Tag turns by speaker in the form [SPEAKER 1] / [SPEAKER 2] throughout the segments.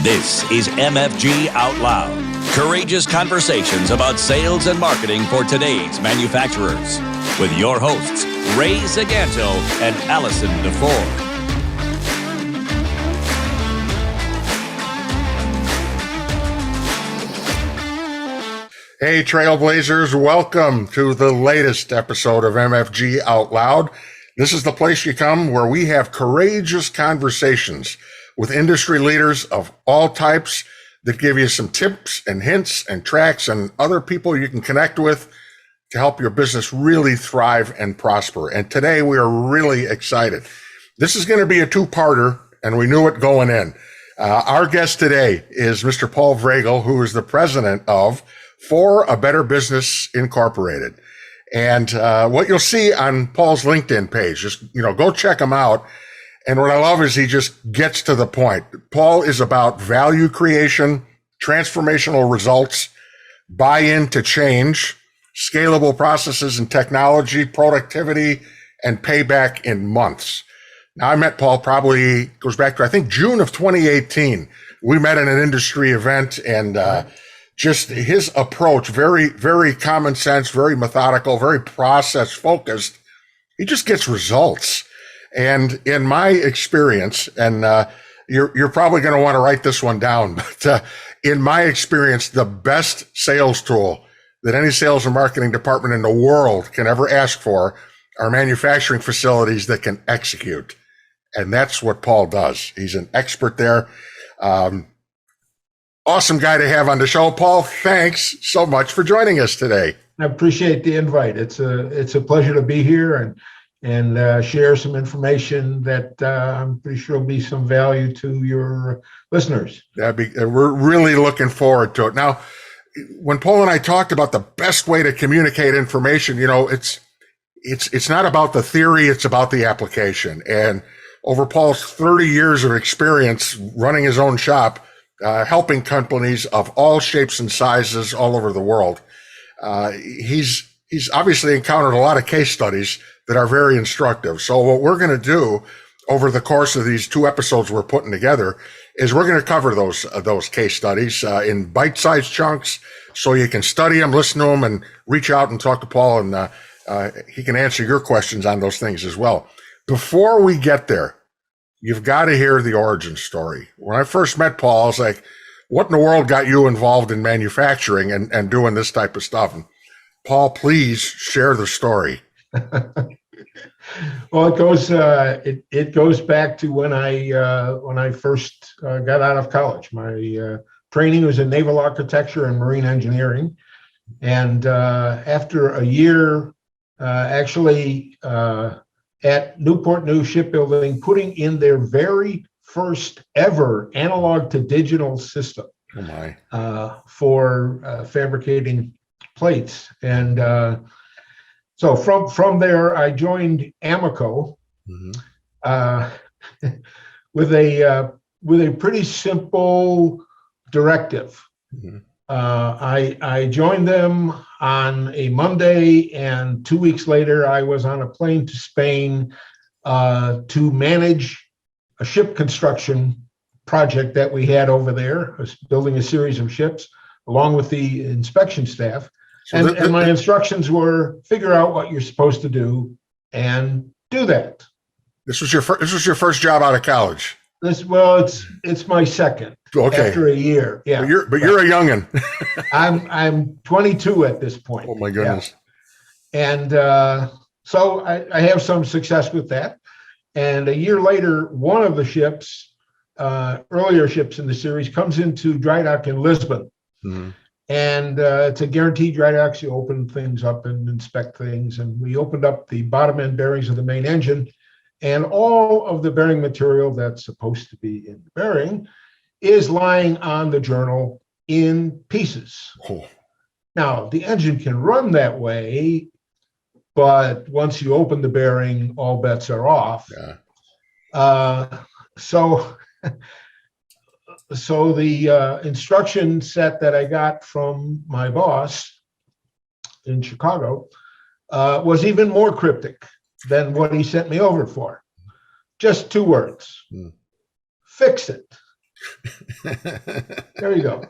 [SPEAKER 1] This is MFG Out Loud. Courageous conversations about sales and marketing for today's manufacturers. With your hosts, Ray Zaganto and Allison DeFore.
[SPEAKER 2] Hey, Trailblazers, welcome to the latest episode of MFG Out Loud. This is the place you come where we have courageous conversations with industry leaders of all types that give you some tips and hints and tracks and other people you can connect with to help your business really thrive and prosper. And today we are really excited. This is going to be a two-parter, and we knew it going in. Our guest today is Mr. Paul Vragel, who is the president of For a Better Business Incorporated. And what you'll see on Paul's LinkedIn page, just, go check him out. And what I love is he just gets to the point. Paul is about value creation, transformational results, buy-in to change, scalable processes and technology, productivity, and payback in months. Now, I met Paul probably goes back to, I think, June of 2018. We met at an industry event, and just his approach, very, very common sense, very methodical, very process focused. He just gets results. And in my experience, and you're probably going to want to write this one down, but in my experience, the best sales tool that any sales and marketing department in the world can ever ask for are manufacturing facilities that can execute. And that's what Paul does. He's an expert there. Awesome guy to have on the show. Paul, thanks so much for joining us today.
[SPEAKER 3] I appreciate the invite. It's a pleasure to be here and share some information that I'm pretty sure will be some value to your listeners.
[SPEAKER 2] We're really looking forward to it. Now, when Paul and I talked about the best way to communicate information, it's not about the theory, it's about the application. And over Paul's 30 years of experience running his own shop, helping companies of all shapes and sizes all over the world, he's obviously encountered a lot of case studies that are very instructive. So what we're going to do over the course of these two episodes we're putting together is we're going to cover those case studies in bite-sized chunks so you can study them, listen to them, and reach out and talk to Paul, and he can answer your questions on those things as well. Before we get there, you've got to hear the origin story. When I first met Paul, I was like, what in the world got you involved in manufacturing and doing this type of stuff? And Paul, please share the story.
[SPEAKER 3] Well, it goes back to when I first got out of college. My training was in naval architecture and marine engineering, and after a year, actually at Newport News Shipbuilding, putting in their very first ever analog to digital system for fabricating plates. And so from there, I joined Amoco with a pretty simple directive. I joined them on a Monday, and 2 weeks later, I was on a plane to Spain to manage a ship construction project that we had over there, building a series of ships, along with the inspection staff. And my instructions were figure out what you're supposed to do and do that.
[SPEAKER 2] This was your first job out of college.
[SPEAKER 3] It's my second.
[SPEAKER 2] Okay.
[SPEAKER 3] After a year, yeah.
[SPEAKER 2] But you're a youngin'.
[SPEAKER 3] I'm 22 at this point.
[SPEAKER 2] Oh my goodness.
[SPEAKER 3] Yeah. And so I have some success with that. And a year later, one of the ships, earlier ships in the series, comes into dry dock in Lisbon. Mm-hmm. And it's a guaranteed dry docks. You open things up and inspect things. And we opened up the bottom end bearings of the main engine, and all of the bearing material that's supposed to be in the bearing is lying on the journal in pieces. Oh. Now, the engine can run that way, but once you open the bearing, all bets are off. Yeah. So the instruction set that I got from my boss in Chicago was even more cryptic than what he sent me over for. Just two words. Fix it. There you go.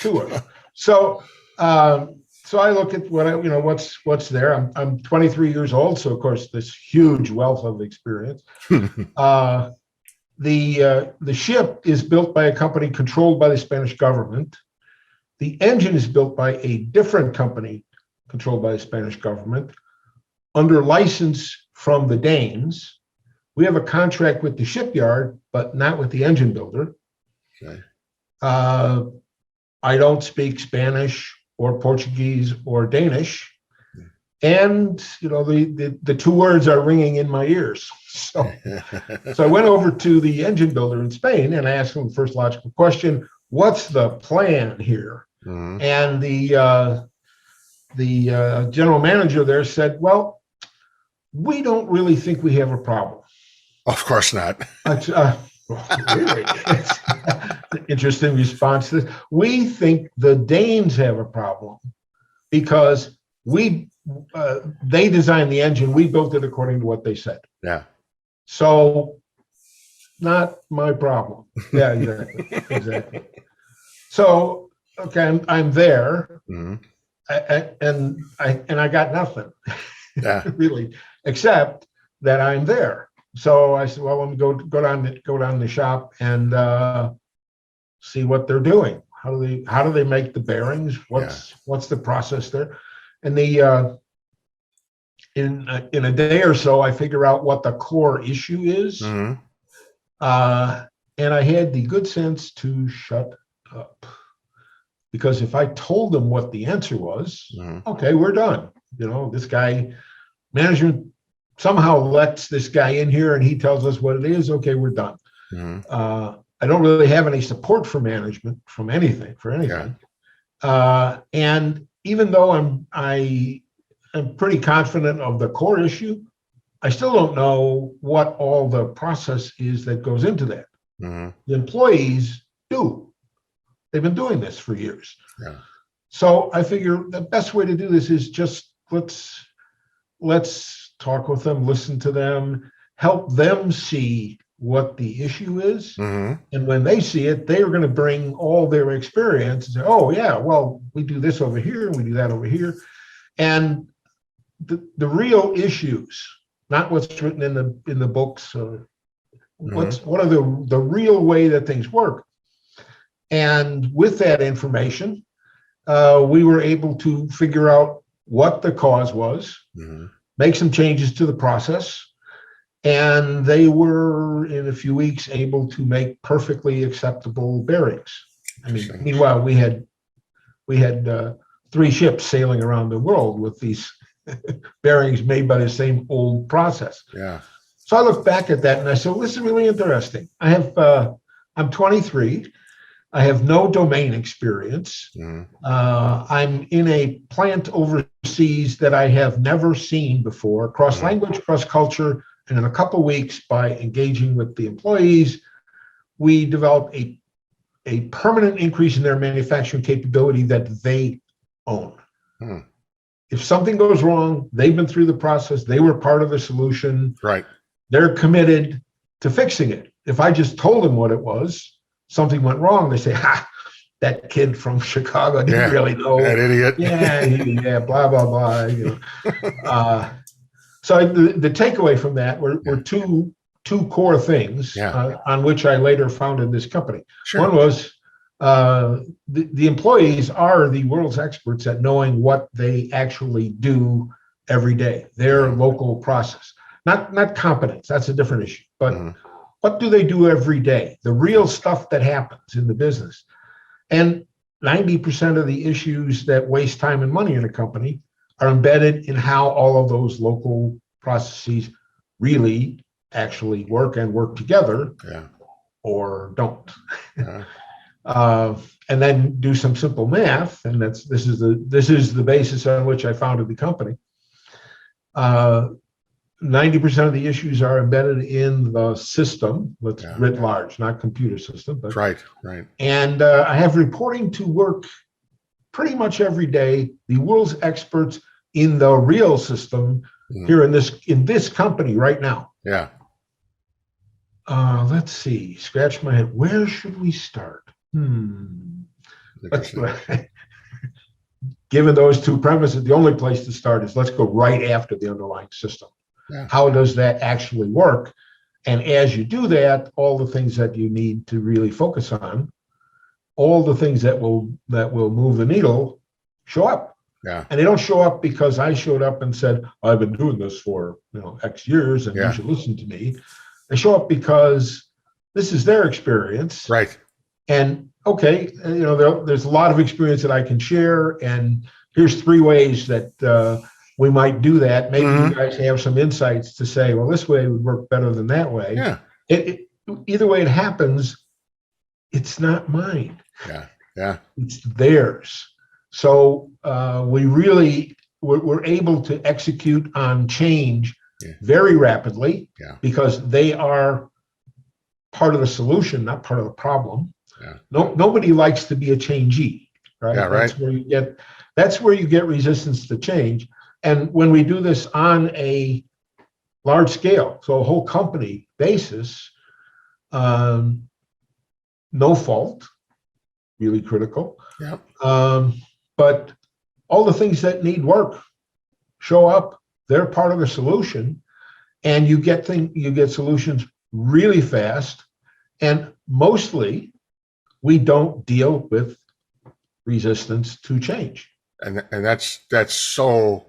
[SPEAKER 3] Tour. So, so I look at what what's there. I'm 23 years old, so of course this huge wealth of experience. The ship is built by a company controlled by the Spanish government. The engine is built by a different company controlled by the Spanish government under license from the Danes. We have a contract with the shipyard, but not with the engine builder.
[SPEAKER 2] Okay.
[SPEAKER 3] I don't speak Spanish or Portuguese or Danish. And, the two words are ringing in my ears. So I went over to the engine builder in Spain and I asked him the first logical question, what's the plan here?
[SPEAKER 2] Mm-hmm.
[SPEAKER 3] And the general manager there said, well, we don't really think we have a problem.
[SPEAKER 2] Of course not.
[SPEAKER 3] Really? It's an interesting response to this. We think the Danes have a problem because they designed the engine. We built it according to what they said.
[SPEAKER 2] Yeah.
[SPEAKER 3] So not my problem. Yeah, exactly. So, okay, I'm there.
[SPEAKER 2] Mm-hmm.
[SPEAKER 3] And I got nothing.
[SPEAKER 2] Yeah.
[SPEAKER 3] Really, except that I'm there. So I said, well, let me go down to the shop and see what they're doing. How do they make the bearings? What's the process there? And in a day or so, I figure out what the core issue is.
[SPEAKER 2] Mm-hmm.
[SPEAKER 3] And I had the good sense to shut up, because if I told them what the answer was,
[SPEAKER 2] Mm-hmm.
[SPEAKER 3] okay, we're done. This guy, management somehow lets this guy in here and he tells us what it is. Okay, we're done.
[SPEAKER 2] Mm-hmm.
[SPEAKER 3] I don't really have any support for management for anything.
[SPEAKER 2] Yeah.
[SPEAKER 3] And even though I am pretty confident of the core issue, I still don't know what all the process is that goes into that.
[SPEAKER 2] Mm-hmm.
[SPEAKER 3] The employees do. They've been doing this for years.
[SPEAKER 2] Yeah.
[SPEAKER 3] So I figure the best way to do this is just let's talk with them, listen to them, help them see what the issue is.
[SPEAKER 2] Mm-hmm.
[SPEAKER 3] And when they see it, they are going to bring all their experience and say, oh yeah, well, we do this over here, we do that over here. And the real issues, not what's written in the books, or what are the real way that things work. And with that information, we were able to figure out what the cause was, make some changes to the process, and they were in a few weeks able to make perfectly acceptable bearings. I mean, meanwhile, we had 3 ships sailing around the world with these bearings made by the same old process.
[SPEAKER 2] Yeah.
[SPEAKER 3] So I look back at that and I said, well, this is really interesting. I'm 23. I have no domain experience. I'm in a plant overseas that I have never seen before, cross language, cross culture. And in a couple of weeks, by engaging with the employees, we developed a permanent increase in their manufacturing capability that they own. If something goes wrong, they've been through the process. They were part of the solution.
[SPEAKER 2] Right.
[SPEAKER 3] They're committed to fixing it. If I just told them what it was, something went wrong, they say, ha, that kid from Chicago didn't really know.
[SPEAKER 2] That idiot.
[SPEAKER 3] Yeah, blah, blah, blah. So the takeaway from that were two core things on which I later founded this company.
[SPEAKER 2] Sure.
[SPEAKER 3] One was the employees are the world's experts at knowing what they actually do every day, their local process. Not competence, that's a different issue, but what do they do every day? The real stuff that happens in the business. And 90% of the issues that waste time and money in a company are embedded in how all of those local processes really actually work and work together, or don't. And then do some simple math, and this is the basis on which I founded the company. 90% of the issues are embedded in the system, writ large, not computer system. But,
[SPEAKER 2] right.
[SPEAKER 3] And I have reporting to work pretty much every day, the world's experts in the real system here in this company right now.
[SPEAKER 2] Yeah.
[SPEAKER 3] Let's see. Scratch my head. Where should we start? Let's, given those two premises, the only place to start is let's go right after the underlying system.
[SPEAKER 2] Yeah.
[SPEAKER 3] How does that actually work? And as you do that, all the things that you need to really focus on, all the things that will move the needle show up.
[SPEAKER 2] Yeah.
[SPEAKER 3] And they don't show up because I showed up and said, I've been doing this for X years and you should listen to me. They show up because this is their experience.
[SPEAKER 2] Right.
[SPEAKER 3] And okay, there's a lot of experience that I can share. And here's 3 ways that we might do that. Maybe you guys have some insights to say, well, this way would work better than that way.
[SPEAKER 2] Yeah.
[SPEAKER 3] Either way it happens, it's not mine.
[SPEAKER 2] Yeah. Yeah.
[SPEAKER 3] It's theirs. So we're able to execute on change very rapidly because they are part of the solution, not part of the problem.
[SPEAKER 2] Yeah.
[SPEAKER 3] Nobody likes to be a changee, right?
[SPEAKER 2] Yeah, right.
[SPEAKER 3] That's where you get resistance to change. And when we do this on a large scale, so a whole company basis, no fault, really critical.
[SPEAKER 2] Yeah.
[SPEAKER 3] But all the things that need work show up. They're part of the solution, and you get solutions really fast. And mostly, we don't deal with resistance to change.
[SPEAKER 2] And that's so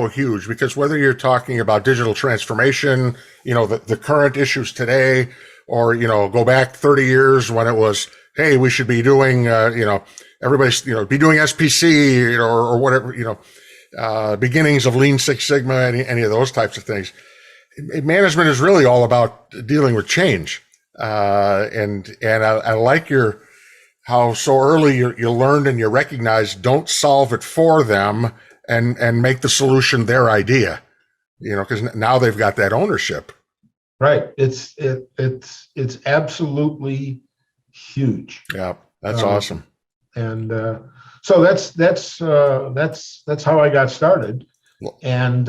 [SPEAKER 2] huge, because whether you're talking about digital transformation, the current issues today, or go back 30 years when it was, hey, we should be doing everybody's be doing SPC or whatever, beginnings of Lean Six Sigma, any of those types of things. Management is really all about dealing with change, and I like how so early you learned and you recognized, don't solve it for them and make the solution their idea, because now they've got that ownership.
[SPEAKER 3] Right. It's absolutely huge.
[SPEAKER 2] Yeah, that's awesome.
[SPEAKER 3] And so that's how I got started. And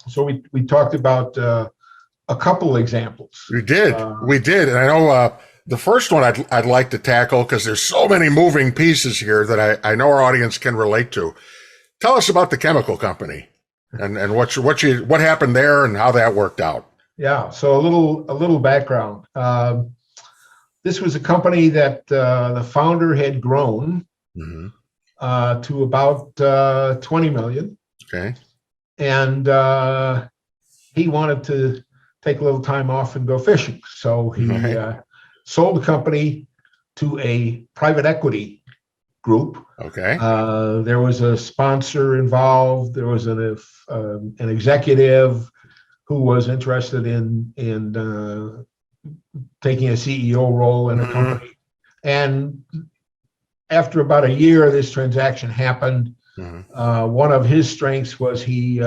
[SPEAKER 3] so we talked about a couple examples.
[SPEAKER 2] We did, and I know the first one I'd like to tackle, because there's so many moving pieces here that I know our audience can relate to. Tell us about the chemical company and what happened there and how that worked out.
[SPEAKER 3] Yeah, so a little background. This was a company that the founder had grown to about 20 million.
[SPEAKER 2] Okay.
[SPEAKER 3] And he wanted to take a little time off and go fishing. So he sold the company to a private equity group.
[SPEAKER 2] Okay.
[SPEAKER 3] There was a sponsor involved. There was an executive who was interested in taking a CEO role in a company. And after about a year, this transaction happened. One of his strengths was he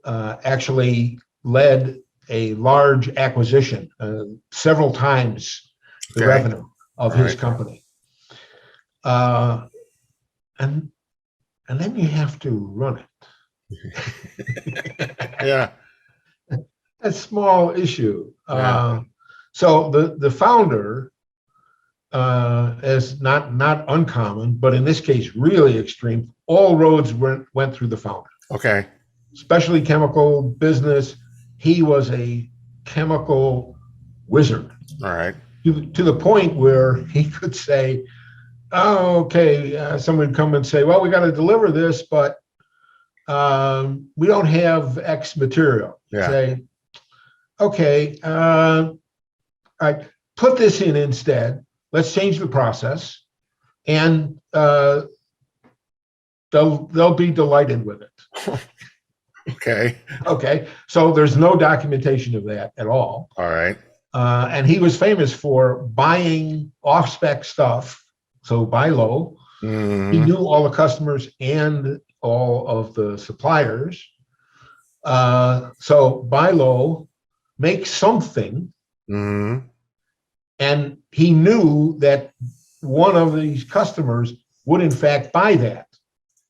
[SPEAKER 3] actually led a large acquisition, several times the revenue of his company. And then you have to run it.
[SPEAKER 2] Yeah.
[SPEAKER 3] A small issue.
[SPEAKER 2] Yeah.
[SPEAKER 3] So the founder, is not uncommon, but in this case, really extreme. All roads went through the founder.
[SPEAKER 2] Okay.
[SPEAKER 3] Especially chemical business. He was a chemical wizard.
[SPEAKER 2] All right.
[SPEAKER 3] To the point where he could say, "Oh, okay." Someone would come and say, "Well, we got to deliver this, but we don't have X material."
[SPEAKER 2] Yeah.
[SPEAKER 3] Say, "Okay, I put this in instead. Let's change the process, and they'll be delighted with it."
[SPEAKER 2] Okay.
[SPEAKER 3] Okay. So there's no documentation of that at all.
[SPEAKER 2] All right.
[SPEAKER 3] And he was famous for buying off-spec stuff, so buy low. He knew all the customers and all of the suppliers. So buy low, make something. And he knew that one of these customers would in fact buy that.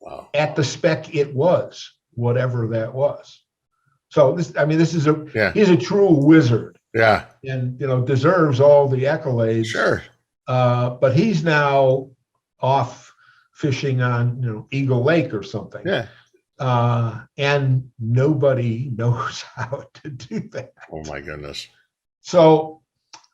[SPEAKER 2] Wow. At
[SPEAKER 3] the spec it was, whatever that was. So this is he's a true wizard.
[SPEAKER 2] Yeah.
[SPEAKER 3] and deserves all the accolades.
[SPEAKER 2] Sure.
[SPEAKER 3] But he's now off fishing on Eagle Lake or something.
[SPEAKER 2] Yeah.
[SPEAKER 3] And nobody knows how to do that.
[SPEAKER 2] Oh my goodness.
[SPEAKER 3] So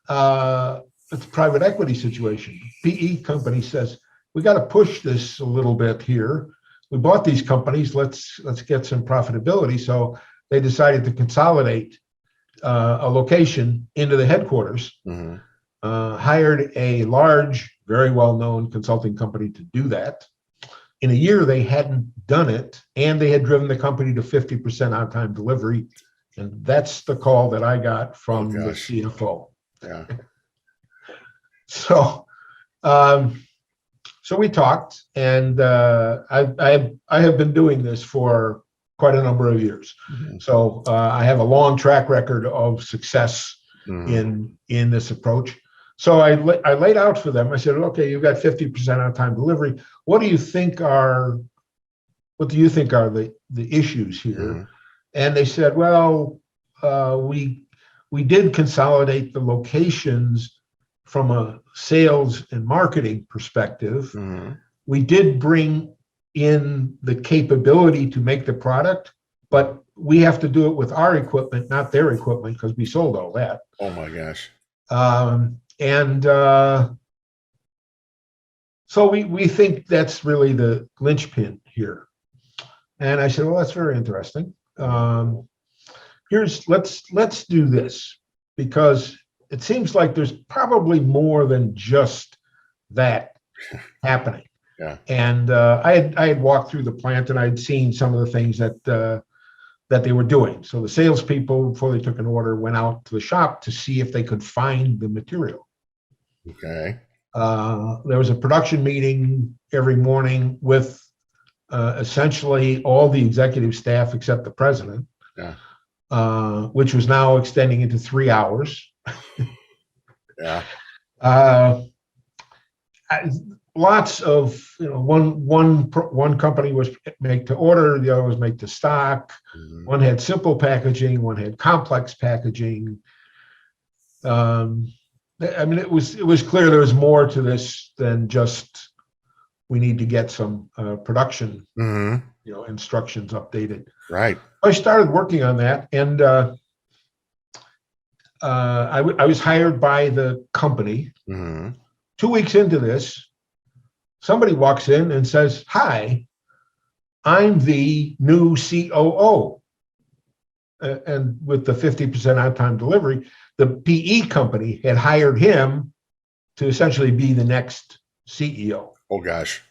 [SPEAKER 3] it's a private equity situation. PE company says, we got to push this a little bit here. We bought these companies. Let's get some profitability. So they decided to consolidate a location into the headquarters.
[SPEAKER 2] Mm-hmm.
[SPEAKER 3] Hired a large, very well-known consulting company to do that. In a year, they hadn't done it, and they had driven the company to 50% on-time delivery. And that's the call that I got from the CFO.
[SPEAKER 2] Yeah.
[SPEAKER 3] So we talked, and I have been doing this for quite a number of years.
[SPEAKER 2] Mm-hmm.
[SPEAKER 3] So I have a long track record of success in this approach. So I laid out for them. I said, okay, you've got 50% on-time delivery. What do you think are the issues here?
[SPEAKER 2] Mm-hmm.
[SPEAKER 3] And they said, well, we did consolidate the locations from a sales and marketing perspective.
[SPEAKER 2] Mm-hmm.
[SPEAKER 3] We did bring in the capability to make the product, but we have to do it with our equipment, not their equipment, because we sold all that.
[SPEAKER 2] Oh my gosh.
[SPEAKER 3] So we think that's really the linchpin here. And I said, well, that's very interesting. Let's do this, because it seems like there's probably more than just that happening.
[SPEAKER 2] Yeah.
[SPEAKER 3] And I had walked through the plant, and I had seen some of the things that they were doing. So the salespeople, before they took an order, went out to the shop to see if they could find the material.
[SPEAKER 2] Okay.
[SPEAKER 3] There was a production meeting every morning with essentially all the executive staff except the president, which was now extending into 3 hours.
[SPEAKER 2] Yeah.
[SPEAKER 3] Lots of, one company was make to order, the other was make to stock. Mm-hmm. One had simple packaging, one had complex packaging. It was clear there was more to this than just we need to get some production, instructions updated.
[SPEAKER 2] Right.
[SPEAKER 3] I started working on that, and I was hired by the company. Mm-hmm. 2 weeks into this, somebody walks in and says, "Hi, I'm the new COO." And with the 50% on-time delivery, the PE company had hired him to essentially be the next CEO.
[SPEAKER 2] Oh, gosh.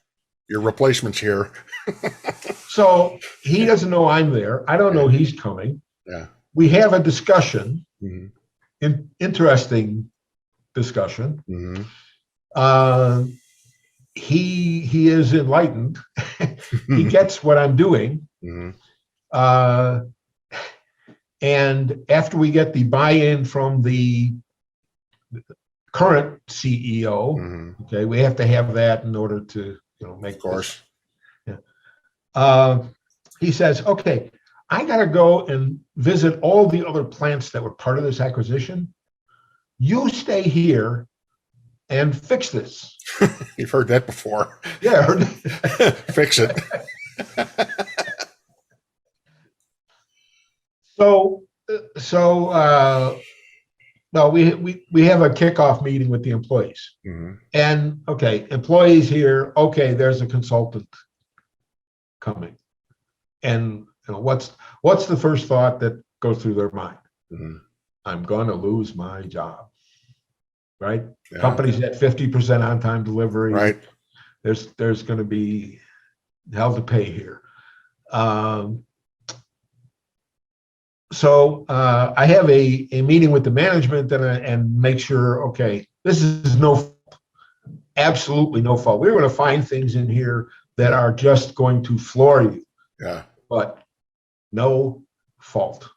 [SPEAKER 2] Your replacement's here.
[SPEAKER 3] So he doesn't know I'm there. I don't know he's coming.
[SPEAKER 2] Yeah.
[SPEAKER 3] We have a discussion, interesting discussion. Mm-hmm. He is enlightened. He gets what I'm doing. Mm-hmm. And after we get the buy-in from the current CEO, okay, we have to have that in order to make
[SPEAKER 2] of course.
[SPEAKER 3] This. Yeah. He says, okay, I got to go and visit all the other plants that were part of this acquisition. You stay here and fix this.
[SPEAKER 2] You've heard that before.
[SPEAKER 3] Yeah.
[SPEAKER 2] Fix it.
[SPEAKER 3] So we have a kickoff meeting with the employees, and okay, employees here. Okay, there's a consultant coming, and what's the first thought that goes through their mind? I'm going to lose my job, right? Yeah. Company's at 50% on-time delivery.
[SPEAKER 2] Right.
[SPEAKER 3] There's going to be hell to pay here. So I have a meeting with the management and make sure, okay, this is absolutely no fault. We're going to find things in here that are just going to floor you.
[SPEAKER 2] Yeah.
[SPEAKER 3] But no fault.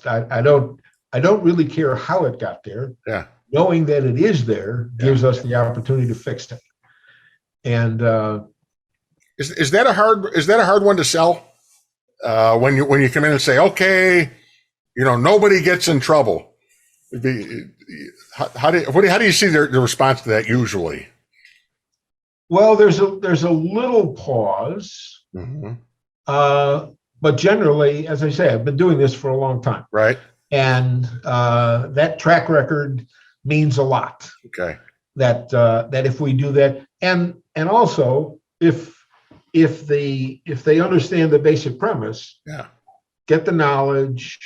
[SPEAKER 3] I don't really care how it got there.
[SPEAKER 2] Yeah.
[SPEAKER 3] Knowing that it is there gives us the opportunity to fix it. And
[SPEAKER 2] is that a hard one to sell? When you come in and say, okay, nobody gets in trouble. How do you see the response to that usually?
[SPEAKER 3] Well, there's a little pause,
[SPEAKER 2] Mm-hmm.
[SPEAKER 3] but generally, as I say, I've been doing this for a long time,
[SPEAKER 2] Right.
[SPEAKER 3] and that track record means a lot.
[SPEAKER 2] Okay.
[SPEAKER 3] That if we do that, and also if they understand the basic premise,
[SPEAKER 2] Yeah.
[SPEAKER 3] get the knowledge.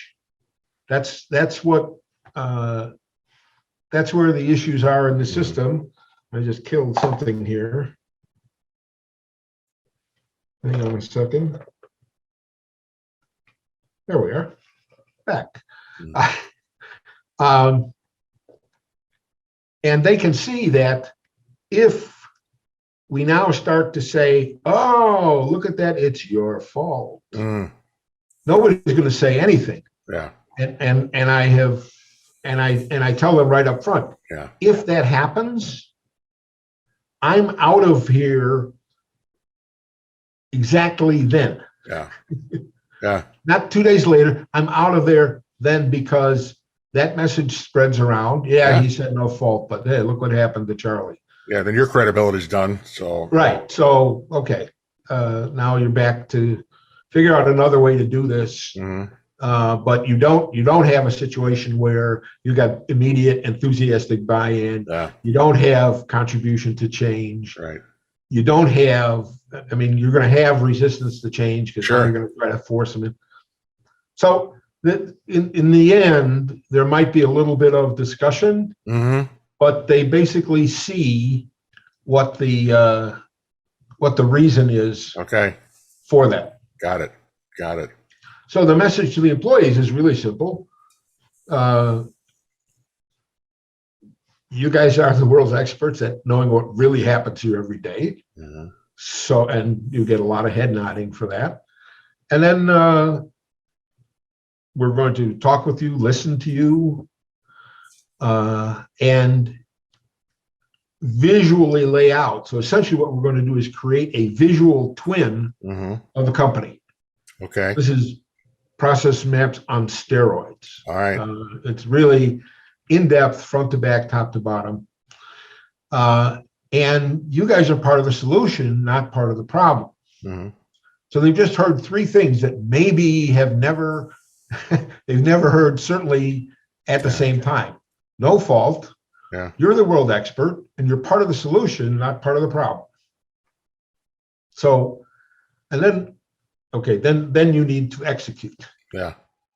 [SPEAKER 3] That's what that's where the issues are in the system. I just killed something here. Hang on a second. There we are. Back. And they can see that if we now start to say, "Oh, look at that, it's your fault," nobody's going to say anything.
[SPEAKER 2] Yeah.
[SPEAKER 3] And I tell them right up front,
[SPEAKER 2] yeah,
[SPEAKER 3] if that happens, I'm out of here exactly then.
[SPEAKER 2] Yeah. Yeah.
[SPEAKER 3] Not 2 days later, I'm out of there then, because that message spreads around. Yeah, he said no fault, but hey, look what happened to Charlie.
[SPEAKER 2] Yeah, then your credibility's done. So
[SPEAKER 3] right. So okay, now you're back to figure out another way to do this. But you don't have a situation where you got immediate enthusiastic buy-in.
[SPEAKER 2] Yeah.
[SPEAKER 3] You don't have contribution to change.
[SPEAKER 2] Right.
[SPEAKER 3] You don't have. I mean, you're going to have resistance to change, because you're going to try to force them in. So that in the end, there might be a little bit of discussion, but they basically see what the reason is.
[SPEAKER 2] Okay.
[SPEAKER 3] For that.
[SPEAKER 2] Got it.
[SPEAKER 3] So the message to the employees is really simple. You guys are the world's experts at knowing what really happens here every day. So, and you get a lot of head nodding for that. And then we're going to talk with you, listen to you, and visually lay out. So essentially what we're going to do is create a visual twin of the company.
[SPEAKER 2] Okay.
[SPEAKER 3] This is process maps on steroids.
[SPEAKER 2] All right.
[SPEAKER 3] It's really in-depth, front to back, top to bottom. And you guys are part of the solution, not part of the problem. So they've just heard three things that maybe they've never heard, certainly at the same time. No fault.
[SPEAKER 2] Yeah.
[SPEAKER 3] You're the world expert, and you're part of the solution, not part of the problem. So, and then, okay, then you need to execute.
[SPEAKER 2] Yeah.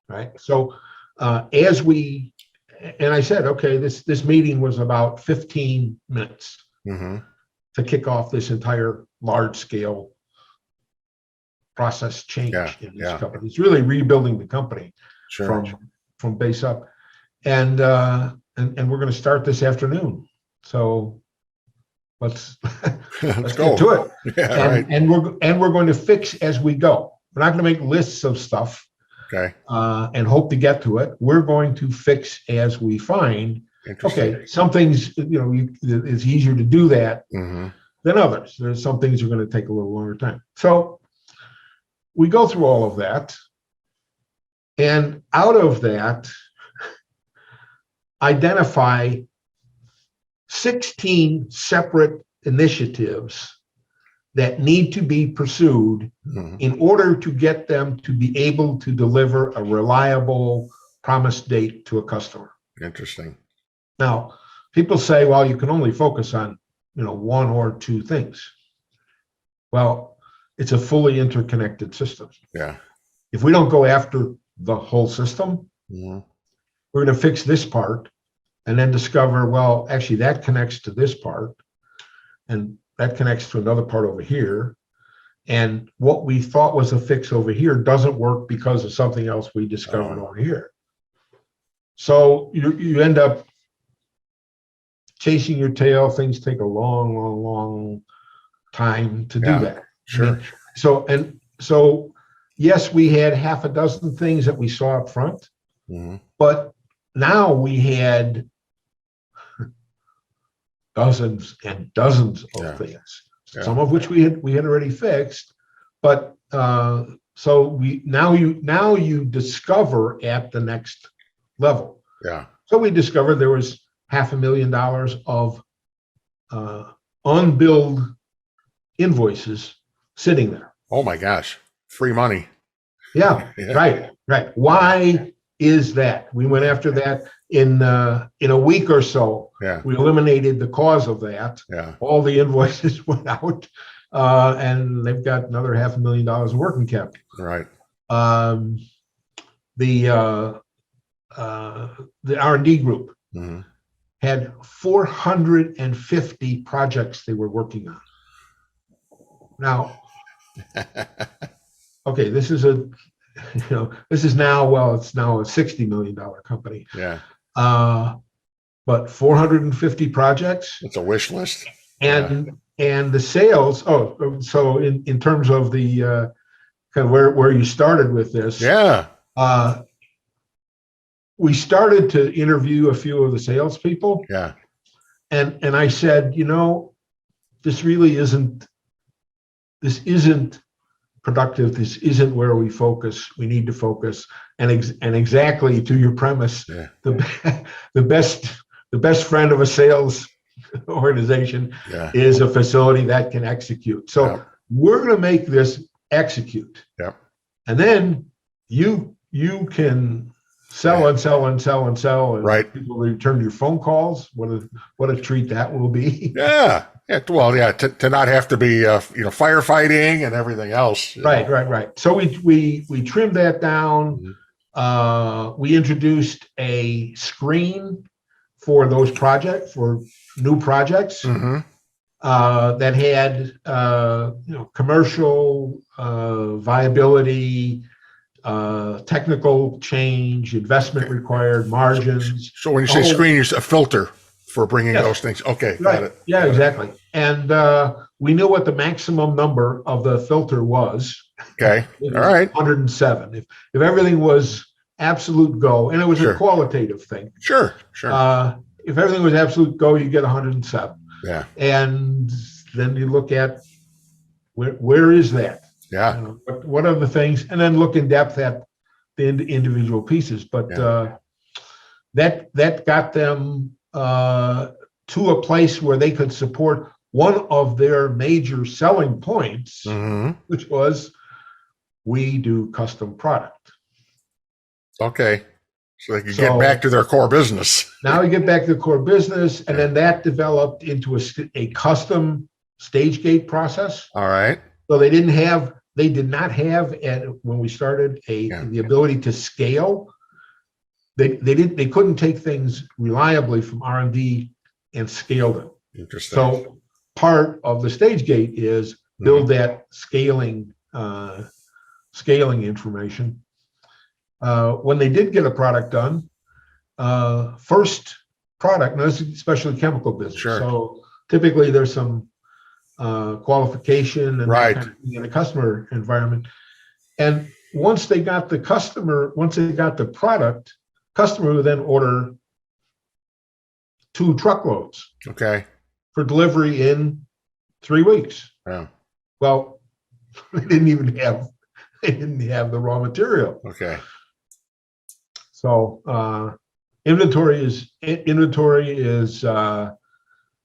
[SPEAKER 3] Right. So and I said, okay, this meeting was about 15 minutes to kick off this entire large scale process change in this company. It's really rebuilding the company from base up. And we're going to start this afternoon. So let's
[SPEAKER 2] go.
[SPEAKER 3] get to it.
[SPEAKER 2] Yeah,
[SPEAKER 3] and we're going to fix as we go. We're not going to make lists of stuff.
[SPEAKER 2] Okay.
[SPEAKER 3] And hope to get to it. We're going to fix as we find. Okay, some things, it's easier to do that than others. There's some things are going to take a little longer time. So we go through all of that, and out of that, identify 16 separate initiatives that need to be pursued in order to get them to be able to deliver a reliable promised date to a customer.
[SPEAKER 2] Interesting.
[SPEAKER 3] Now, people say, well, you can only focus on, one or two things. Well, it's a fully interconnected system.
[SPEAKER 2] Yeah.
[SPEAKER 3] If we don't go after the whole system, we're going to fix this part and then discover, well, actually that connects to this part, and that connects to another part over here. And what we thought was a fix over here doesn't work because of something else we discovered over here. So you end up chasing your tail. Things take a long time to do that.
[SPEAKER 2] Sure.
[SPEAKER 3] So yes, we had half a dozen things that we saw up front, but now we had dozens and dozens of things, some of which we had already fixed. But so now you discover at the next level.
[SPEAKER 2] Yeah.
[SPEAKER 3] So we discovered there was $500,000 of unbilled invoices sitting there.
[SPEAKER 2] Oh my gosh. Free money.
[SPEAKER 3] Yeah,
[SPEAKER 2] Yeah.
[SPEAKER 3] right. Why is that? We went after that in a week or so.
[SPEAKER 2] Yeah.
[SPEAKER 3] We eliminated the cause of that.
[SPEAKER 2] Yeah.
[SPEAKER 3] All the invoices went out, and they've got another $500,000 in working capital.
[SPEAKER 2] Right.
[SPEAKER 3] The R&D group
[SPEAKER 2] Mm-hmm.
[SPEAKER 3] had 450 projects they were working on. Now, okay, this is now it's now a $60 million company.
[SPEAKER 2] Yeah.
[SPEAKER 3] But 450 projects.
[SPEAKER 2] It's a wish list.
[SPEAKER 3] And the sales. Oh, so in terms of the kind of where you started with this.
[SPEAKER 2] Yeah.
[SPEAKER 3] We started to interview a few of the salespeople.
[SPEAKER 2] Yeah.
[SPEAKER 3] And I said, this really isn't productive. This isn't where we focus. We need to focus. And exactly to your premise, the best friend of a sales organization is a facility that can execute. So we're going to make this execute.
[SPEAKER 2] Yep.
[SPEAKER 3] And then you can sell and sell and sell and sell. And
[SPEAKER 2] right.
[SPEAKER 3] People return your phone calls. What a treat that will be.
[SPEAKER 2] Yeah. Yeah. Well, yeah. To not have to be, firefighting and everything else.
[SPEAKER 3] Right. So we trimmed that down. Mm-hmm. We introduced a screen for those projects, for new projects, mm-hmm. That had commercial viability, technical change, investment required, margins.
[SPEAKER 2] So when you say screen, you a filter for bringing those things. Okay,
[SPEAKER 3] right.
[SPEAKER 2] Got it.
[SPEAKER 3] Yeah, exactly. And we knew what the maximum number of the filter was.
[SPEAKER 2] Okay, all right.
[SPEAKER 3] 107. If everything was absolute go, and it was a qualitative thing.
[SPEAKER 2] Sure.
[SPEAKER 3] If everything was absolute go, you get 107.
[SPEAKER 2] Yeah.
[SPEAKER 3] And then you look at where is that?
[SPEAKER 2] Yeah.
[SPEAKER 3] What are the things? And then look in depth at the individual pieces. But that got them to a place where they could support one of their major selling points, mm-hmm. which was we do custom product.
[SPEAKER 2] Okay. So they could get back to their core business.
[SPEAKER 3] Now we get back to the core business, and then that developed into a custom stage gate process.
[SPEAKER 2] All right.
[SPEAKER 3] So they did not have, when we started, the ability to scale. They couldn't take things reliably from R&D and scale them.
[SPEAKER 2] Interesting.
[SPEAKER 3] So part of the stage gate is build that scaling information. When they did get a product done, first product, now this is especially chemical business.
[SPEAKER 2] Sure.
[SPEAKER 3] So typically there's some qualification and
[SPEAKER 2] right.
[SPEAKER 3] Kind of in a customer environment. And once they got the product, customer would then order 2 truckloads.
[SPEAKER 2] Okay.
[SPEAKER 3] For delivery in 3 weeks.
[SPEAKER 2] Yeah.
[SPEAKER 3] Well, they didn't have the raw material.
[SPEAKER 2] Okay.
[SPEAKER 3] So inventory is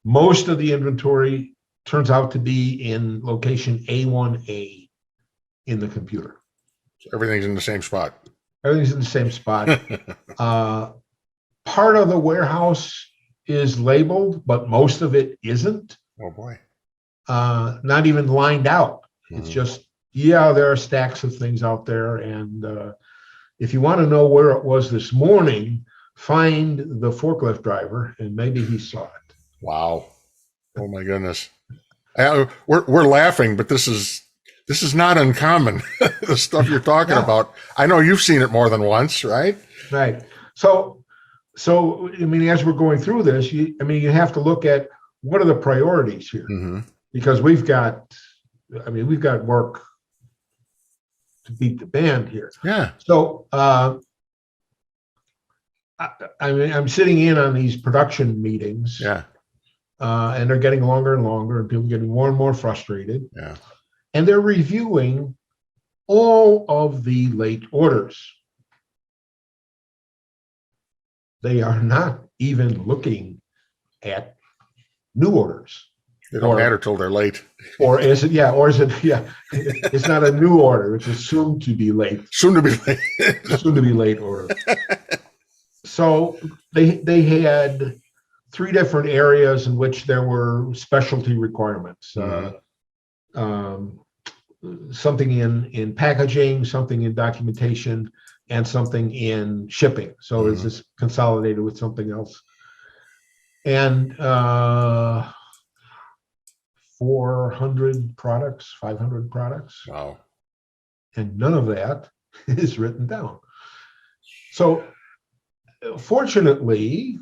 [SPEAKER 3] most of the inventory turns out to be in location A1A in the computer.
[SPEAKER 2] So everything's in the same spot.
[SPEAKER 3] Everything's in the same spot. Part of the warehouse is labeled, but most of it isn't.
[SPEAKER 2] Oh boy.
[SPEAKER 3] Not even lined out. Mm-hmm. It's just, there are stacks of things out there. And if you want to know where it was this morning, find the forklift driver and maybe he saw it.
[SPEAKER 2] Wow. Oh my goodness. We're laughing, but this is not uncommon. The stuff you're talking about. I know you've seen it more than once, right?
[SPEAKER 3] Right. So I mean, as we're going through this, you have to look at what are the priorities here, mm-hmm. because we've got work to beat the band here.
[SPEAKER 2] Yeah.
[SPEAKER 3] So I'm sitting in on these production meetings.
[SPEAKER 2] Yeah.
[SPEAKER 3] And they're getting longer and longer, and people are getting more and more frustrated.
[SPEAKER 2] Yeah.
[SPEAKER 3] And they're reviewing all of the late orders. they are not even looking at new orders.
[SPEAKER 2] They don't matter till they're late.
[SPEAKER 3] Or is it, it's not a new order, it's a soon to be late.
[SPEAKER 2] Soon to be late.
[SPEAKER 3] Soon to be late order. So they had 3 different areas in which there were specialty requirements. Something in packaging, something in documentation, and something in shipping. So it's just consolidated with something else. And 400 products, 500 products.
[SPEAKER 2] Wow.
[SPEAKER 3] And none of that is written down. So fortunately,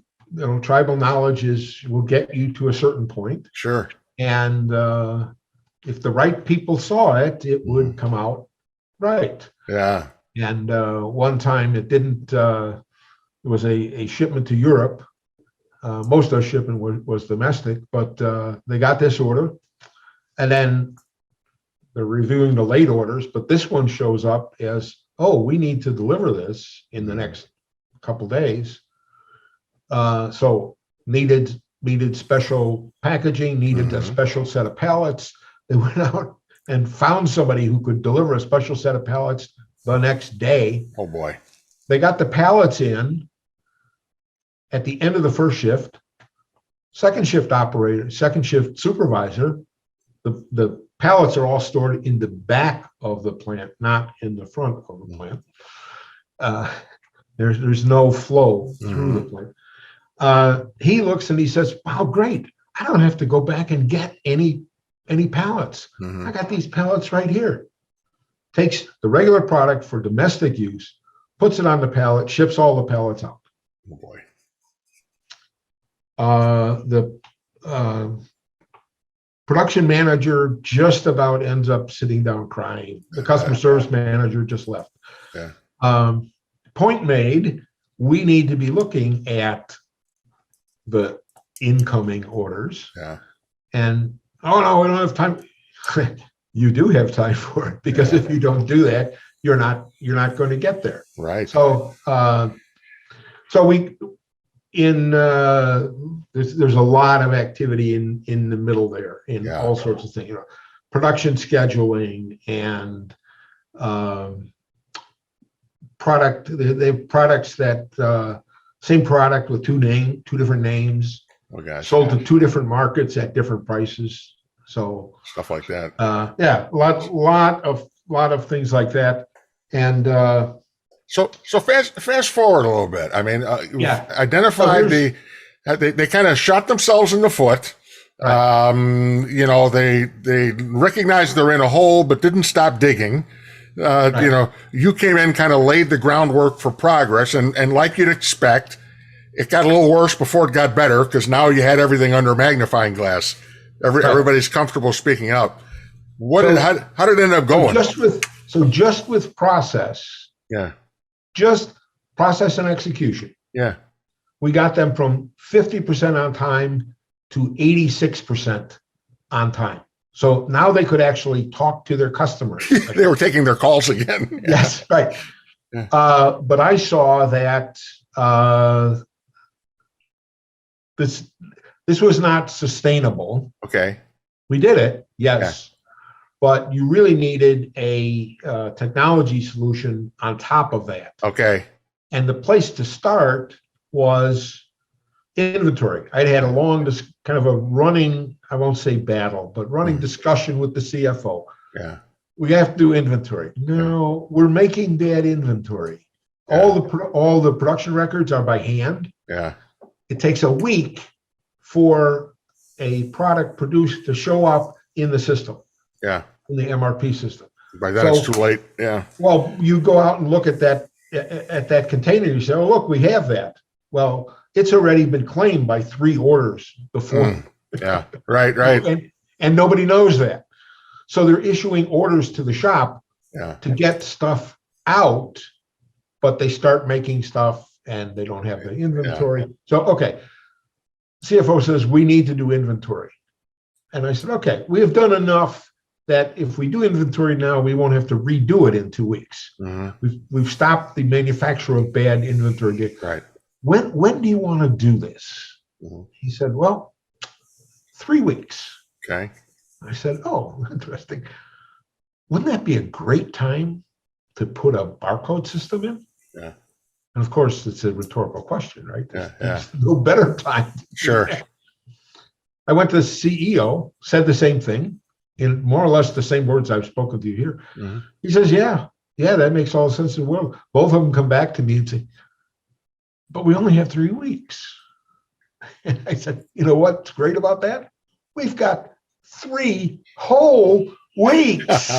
[SPEAKER 3] tribal knowledge will get you to a certain point.
[SPEAKER 2] Sure. And
[SPEAKER 3] if the right people saw it, it would come out right.
[SPEAKER 2] Yeah.
[SPEAKER 3] And one time it didn't, it was a shipment to Europe. Most of the shipment was domestic, but they got this order. And then they're reviewing the late orders, but this one shows up as, we need to deliver this in the next couple days. So needed special packaging, needed a special set of pallets. They went out and found somebody who could deliver a special set of pallets the next day.
[SPEAKER 2] Oh boy.
[SPEAKER 3] They got the pallets in at the end of the first shift. Second shift operator, second shift supervisor, the pallets are all stored in the back of the plant, not in the front of the plant. There's no flow through the plant. He looks and he says, wow, great. I don't have to go back and get any pallets. I got these pallets right here. Takes the regular product for domestic use, puts it on the pallet, ships all the pallets out.
[SPEAKER 2] Oh boy.
[SPEAKER 3] The production manager just about ends up sitting down crying. The customer service manager just left.
[SPEAKER 2] Yeah.
[SPEAKER 3] Point made, we need to be looking at the incoming orders.
[SPEAKER 2] Yeah.
[SPEAKER 3] And, no, we don't have time. You do have time for it, because if you don't do that, you're not going to get there.
[SPEAKER 2] Right.
[SPEAKER 3] So, there's a lot of activity in the middle there, in all sorts of things, production scheduling and product. They have products that same product with two different names, sold to 2 different markets at different prices. So
[SPEAKER 2] stuff like that.
[SPEAKER 3] lot of things like that. And
[SPEAKER 2] so fast forward a little bit. I mean, identified they kind of shot themselves in the foot. Right. They recognized they're in a hole, but didn't stop digging. Right. You came in, kind of laid the groundwork for progress, and like you'd expect, it got a little worse before it got better, because now you had everything under magnifying glass. Everybody's comfortable speaking up. How did it end up going?
[SPEAKER 3] Just with process.
[SPEAKER 2] Yeah.
[SPEAKER 3] Just process and execution.
[SPEAKER 2] Yeah.
[SPEAKER 3] We got them from 50% on time to 86% on time. So now they could actually talk to their customers.
[SPEAKER 2] They were taking their calls again.
[SPEAKER 3] Yes, right. Yeah. But I saw that this was not sustainable.
[SPEAKER 2] Okay.
[SPEAKER 3] We did it, yes, but you really needed a technology solution on top of that.
[SPEAKER 2] Okay.
[SPEAKER 3] And the place to start was inventory. I'd had a long, kind of a running, I won't say battle, but running discussion with the CFO.
[SPEAKER 2] Yeah.
[SPEAKER 3] We have to do inventory. No, we're making bad inventory. All the production records are by hand.
[SPEAKER 2] Yeah.
[SPEAKER 3] It takes a week for a product produced to show up in the system.
[SPEAKER 2] Yeah.
[SPEAKER 3] In the MRP system.
[SPEAKER 2] By then it's too late. Yeah.
[SPEAKER 3] Well, you go out and look at that container. You say, "Oh, look, we have that." Well, it's already been claimed by 3 orders before.
[SPEAKER 2] Yeah. Right.
[SPEAKER 3] And nobody knows that. So they're issuing orders to the shop to get stuff out, but they start making stuff and they don't have the inventory. So, okay. CFO says, we need to do inventory. And I said, okay, we have done enough that if we do inventory now, we won't have to redo it in 2 weeks. We've stopped the manufacture of bad inventory.
[SPEAKER 2] Right.
[SPEAKER 3] when do you want to do this?
[SPEAKER 2] Mhm.
[SPEAKER 3] He said, well, 3 weeks.
[SPEAKER 2] Okay.
[SPEAKER 3] I said, oh, interesting. Wouldn't that be a great time to put a barcode system in?
[SPEAKER 2] Yeah.
[SPEAKER 3] And of course, it's a rhetorical question, right? There's
[SPEAKER 2] Yeah.
[SPEAKER 3] no better time.
[SPEAKER 2] Sure.
[SPEAKER 3] I went to the CEO, said the same thing in more or less the same words I've spoken to you here.
[SPEAKER 2] Mm-hmm.
[SPEAKER 3] He says, yeah, that makes all the sense in the world. Both of them come back to me and say, but we only have 3 weeks. And I said, you know what's great about that? We've got 3 whole weeks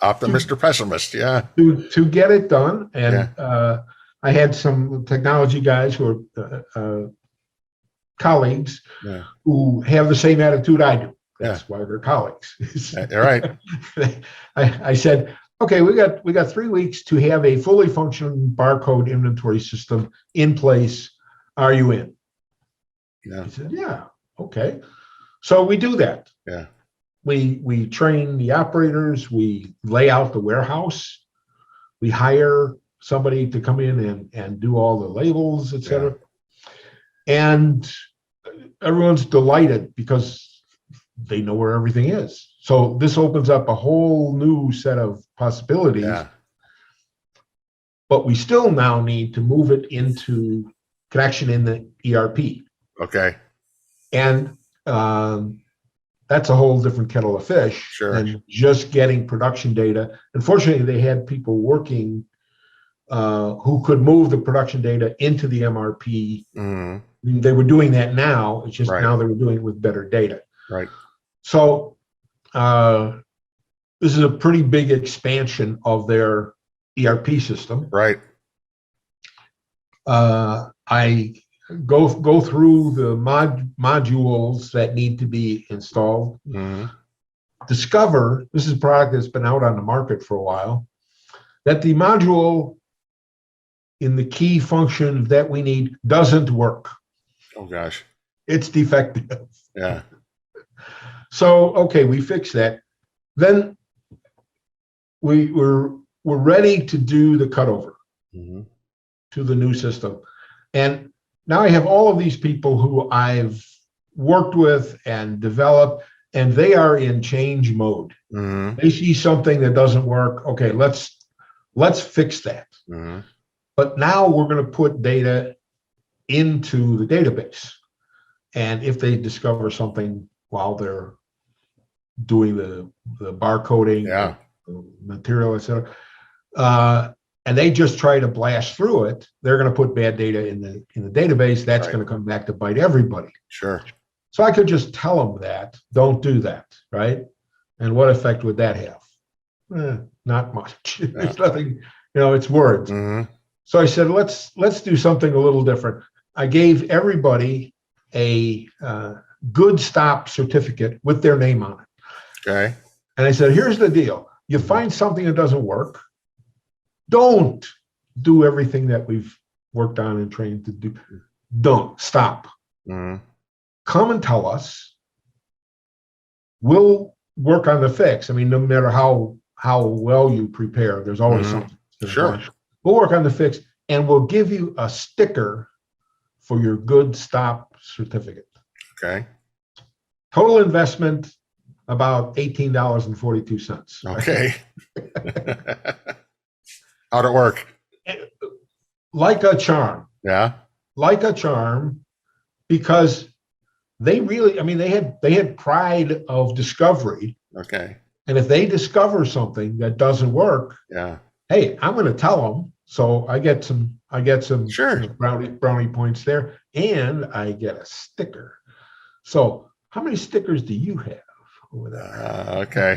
[SPEAKER 2] Optimist or pessimist, yeah.
[SPEAKER 3] to get it done. And I had some technology guys who are colleagues who have the same attitude I do. That's why they're colleagues.
[SPEAKER 2] All right.
[SPEAKER 3] I said, okay, we got 3 weeks to have a fully functioning barcode inventory system in place. Are you in?
[SPEAKER 2] Yeah.
[SPEAKER 3] He said, yeah, okay. So we do that.
[SPEAKER 2] Yeah.
[SPEAKER 3] We train the operators, we lay out the warehouse, we hire somebody to come in and do all the labels, et cetera. And everyone's delighted because they know where everything is. So this opens up a whole new set of possibilities.
[SPEAKER 2] Yeah.
[SPEAKER 3] But we still now need to move it into connection in the ERP.
[SPEAKER 2] Okay.
[SPEAKER 3] And that's a whole different kettle of fish than just getting production data. Unfortunately, they had people working who could move the production data into the MRP. Mm-hmm. They were doing that now. It's just now they were doing it with better data.
[SPEAKER 2] Right.
[SPEAKER 3] So this is a pretty big expansion of their ERP system.
[SPEAKER 2] Right.
[SPEAKER 3] I go through the modules that need to be installed. Mm-hmm. Discover, this is a product that's been out on the market for a while, that the module in the key function that we need doesn't work.
[SPEAKER 2] Oh gosh.
[SPEAKER 3] It's defective.
[SPEAKER 2] Yeah.
[SPEAKER 3] So, okay, we fix that. Then we're ready to do the cutover to the new system. And now I have all of these people who I've worked with and developed, and they are in change mode. Mm-hmm. They see something that doesn't work. Okay, let's fix that. Mm-hmm. But now we're going to put data into the database. And if they discover something while they're doing the barcoding, the material, et cetera, and they just try to blast through it, they're going to put bad data in the database. That's going to come back to bite everybody.
[SPEAKER 2] Sure.
[SPEAKER 3] So I could just tell them that, don't do that, right? And what effect would that have? Not much. There's nothing, it's words. Mm-hmm. So I said, let's do something a little different. I gave everybody a good stop certificate with their name on it.
[SPEAKER 2] Okay.
[SPEAKER 3] And I said, here's the deal. You find something that doesn't work, don't do everything that we've worked on and trained to do. Don't stop. Mm-hmm. Come and tell us. We'll work on the fix. I mean, no matter how well you prepare, there's always something.
[SPEAKER 2] Sure.
[SPEAKER 3] We'll work on the fix, and we'll give you a sticker for your good stop certificate.
[SPEAKER 2] Okay.
[SPEAKER 3] Total investment about $18.42.
[SPEAKER 2] Okay. How'd it work?
[SPEAKER 3] Like a charm.
[SPEAKER 2] Yeah.
[SPEAKER 3] Like a charm, because they really, they had pride of discovery.
[SPEAKER 2] Okay.
[SPEAKER 3] And if they discover something that doesn't work, hey, I'm going to tell them. So I get some
[SPEAKER 2] sure
[SPEAKER 3] brownie points there, and I get a sticker. So how many stickers do you have over there?
[SPEAKER 2] Okay.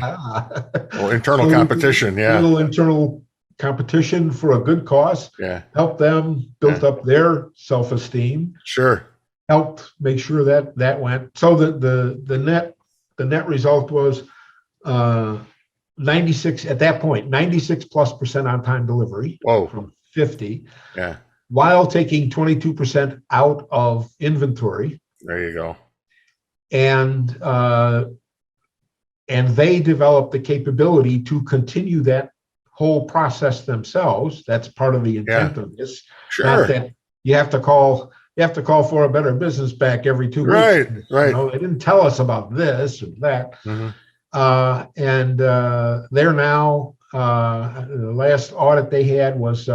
[SPEAKER 2] Well, internal competition,
[SPEAKER 3] little internal competition for a good cause.
[SPEAKER 2] Yeah.
[SPEAKER 3] Help them build up their self-esteem.
[SPEAKER 2] Sure.
[SPEAKER 3] Helped make sure that went. So the net result was 96 at that point, 96+% on time delivery.
[SPEAKER 2] Whoa.
[SPEAKER 3] From 50.
[SPEAKER 2] Yeah.
[SPEAKER 3] While taking 22% out of inventory.
[SPEAKER 2] There you go.
[SPEAKER 3] And they developed the capability to continue that whole process themselves. That's part of the intent of this.
[SPEAKER 2] Sure.
[SPEAKER 3] you have to call for a better business back every 2 weeks.
[SPEAKER 2] Right.
[SPEAKER 3] You know, they didn't tell us about this or that. And they're now, the last audit they had was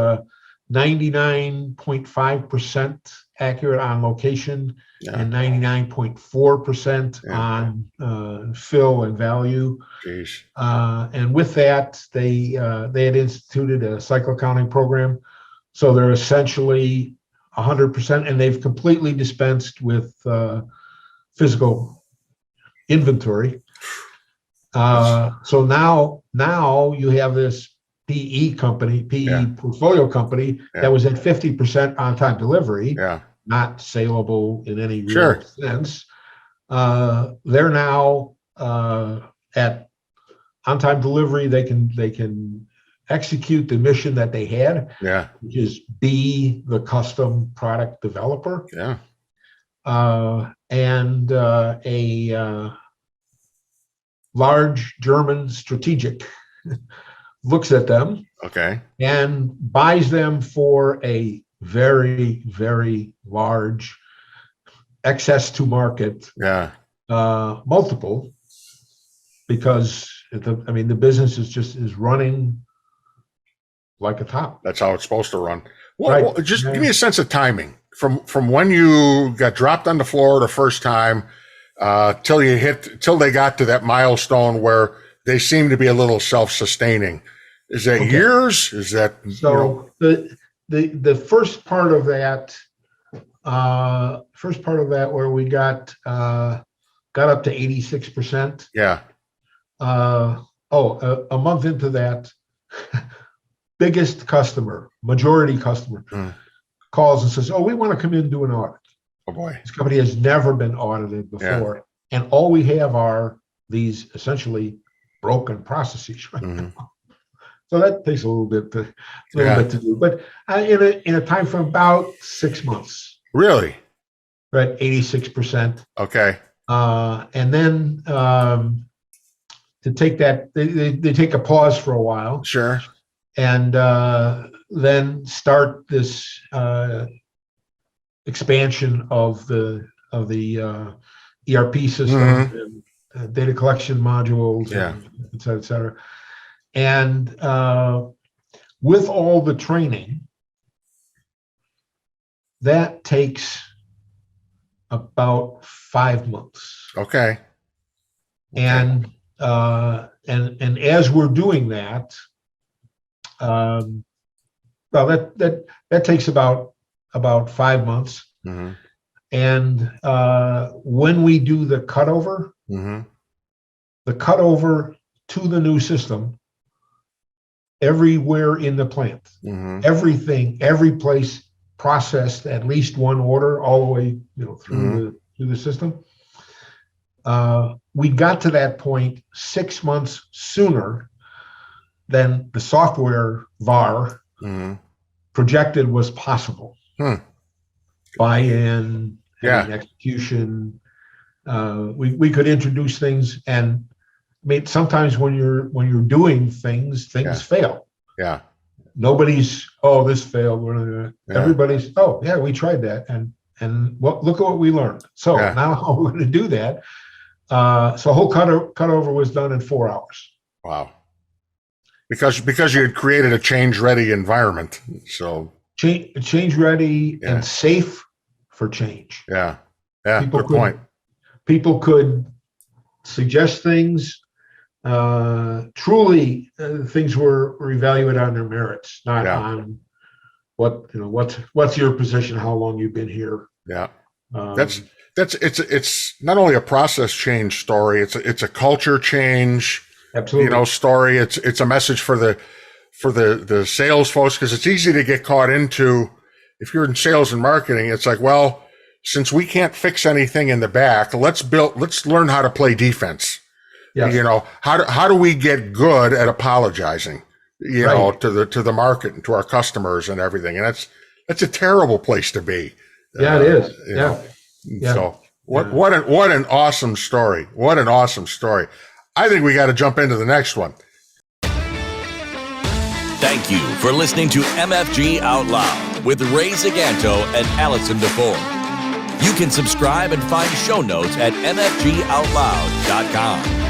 [SPEAKER 3] 99.5% accurate on location and 99.4% on fill and value. And with that, they had instituted a cycle counting program. So they're essentially 100%, and they've completely dispensed with physical inventory. So now you have this PE portfolio company that was at 50% on-time delivery, not saleable in any real sense. They're now at on-time delivery. They can execute the mission that they had, which is be the custom product developer. And a large German strategic looks at them and buys them for a very, very large excess to market multiple, because the business is running like a top.
[SPEAKER 2] That's how it's supposed to run. Well, just give me a sense of timing from when you got dropped on the floor the first time till they got to that milestone where they seem to be a little self-sustaining. Is that years? Is that
[SPEAKER 3] so? The first part of that, where we got up to 86%. A month into that, biggest customer, majority customer, calls and says, "Oh, we want to come in and do an audit."
[SPEAKER 2] Oh boy!
[SPEAKER 3] This company has never been audited before, and all we have are these essentially broken processes right now. So that takes a little bit to do, but in a time frame about 6 months.
[SPEAKER 2] Really?
[SPEAKER 3] Right, 86%.
[SPEAKER 2] Okay.
[SPEAKER 3] And then to take that, they take a pause for a while.
[SPEAKER 2] Sure.
[SPEAKER 3] And then start this expansion of the ERP system and data collection modules, and et cetera, et cetera. And with all the training, that takes about 5 months.
[SPEAKER 2] Okay.
[SPEAKER 3] And as we're doing that, that takes about 5 months. And when we do the cutover, to the new system, everywhere in the plant, every place processed at least one order all the way through the system. We got to that point 6 months sooner than the software VAR projected was possible. Buy-in, execution. We could introduce things, and sometimes when you're doing things fail. Nobody's, oh, this failed. Everybody's, oh yeah, we tried that, and look at what we learned. So now we're going to do that. So whole cutover was done in 4 hours.
[SPEAKER 2] Wow. Because you had created a change-ready environment, so
[SPEAKER 3] change-ready and safe for change.
[SPEAKER 2] Good point.
[SPEAKER 3] People could suggest things. Truly, things were evaluated on their merits, not on what's your position, how long you've been here.
[SPEAKER 2] It's not only a process change story. It's a culture change.
[SPEAKER 3] Absolutely.
[SPEAKER 2] Story. It's a message for the sales folks, because it's easy to get caught into, if you're in sales and marketing, it's like, well, since we can't fix anything in the back, let's learn how to play defense. How do we get good at apologizing, to the market and to our customers and everything? And that's a terrible place to be.
[SPEAKER 3] It is.
[SPEAKER 2] So what an awesome story. What an awesome story. I think we got to jump into the next one.
[SPEAKER 1] Thank you for listening to MFG Out Loud. with Ray Zaganto and Allison DeFore. You can subscribe and find show notes at mfgoutloud.com.